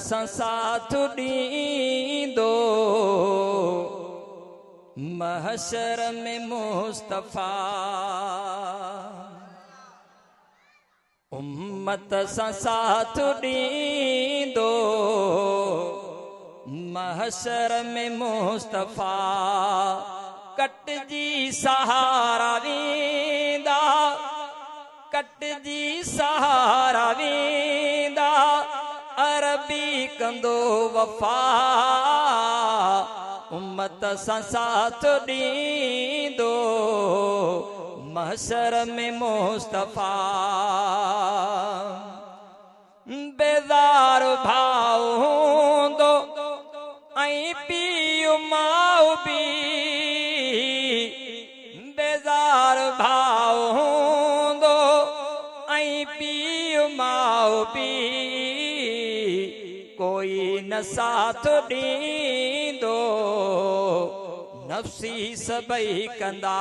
सां साथ ॾींदो महशर में मुस्तफा उम्मत सां साथ ॾींदो महशर में मुस्तफा कटजी सहारा वेंदा कटजी सहारा वेंदा अरबी कंदो वफा उम्मत सां साथ ॾींदो महशर में मुस्तफा बेज़ार भाव हूंदो ऐं पीउ माउ बि बेज़ार भाव हूंदो ऐं पीउ माउ बि कोई न साथ ॾींदो नफ़्सी सभई कंदा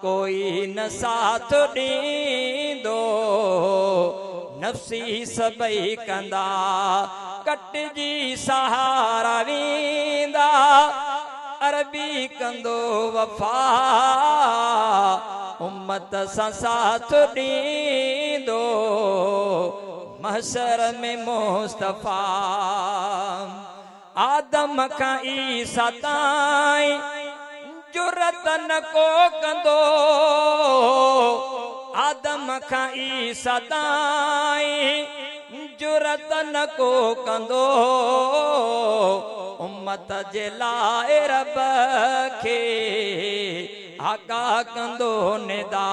कोई न साथ ॾींदो नफ़्सी सभई कंदा कटजी सहारा वेंदा अरबी कंदो वफा उम्मत सां साथ ॾींदो महशर में मुस्तफा आदम खां ईसा ताईं जुरत न को कंदो आदम खां ईसा ताईं जुरत न को कंदो उम्मत जे लाइ रब खे आका कंदो निदा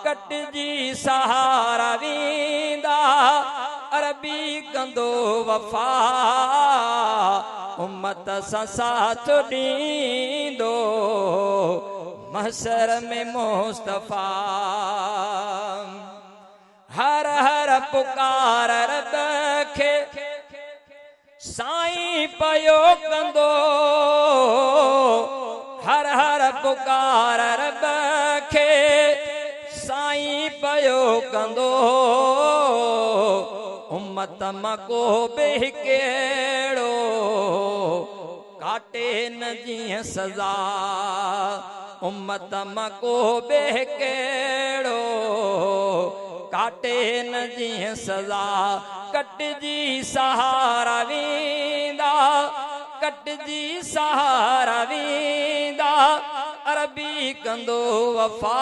कटजी सहारा वेंदा अरबी कंदो वफा उम्मत सां साथ ॾींदो महशर में मुस्तफा हर हर पुकार रब खे साईं पयो कंदो हर हर पुकार रब खे साईं पयो कंदो उम्मत मां को बि कहिड़ो काटे न जीअं सज़ा उम्मत मां को बि कहिड़ो काटे न जीअं सज़ा कटजी सहारा वेंदा कटजी सहारा वेंदा अरबी कंदो वफा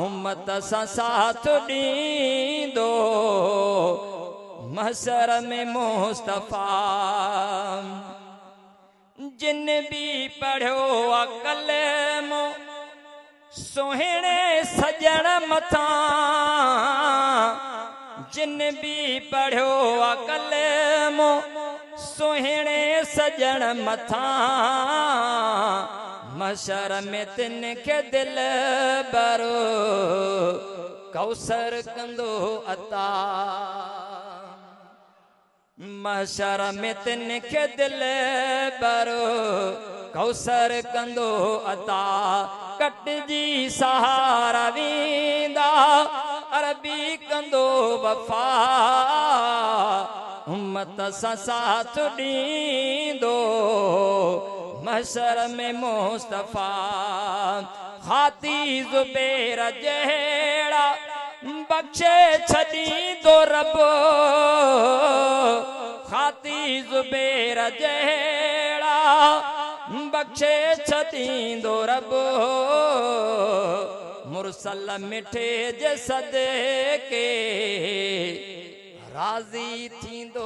उम्मत सां साथ ॾींदो महशर में मुस्तफा जिन भी पढ़ियो आ कलमो सोहिणे सजण मथां जिन भी पढ़ियो आ कलमो सोहिणे सजण मथां महशर में तिन खे दिल भरो कौसर कंदो अता महशर में तिन खे दिल भरो कौसर कंदो अता कटजी सहारा वेंदा अरबी कंदो वफा उम्मत सां साथ ॾींदो महशर में मुस्तफा खाती ज़ुबैर जहिड़ा बख्शे छॾींदो रब खाती ज़ुबैर जहिड़ा बख्शे छॾींदो रब मुरसल मिठे जे सदके राज़ी थींदो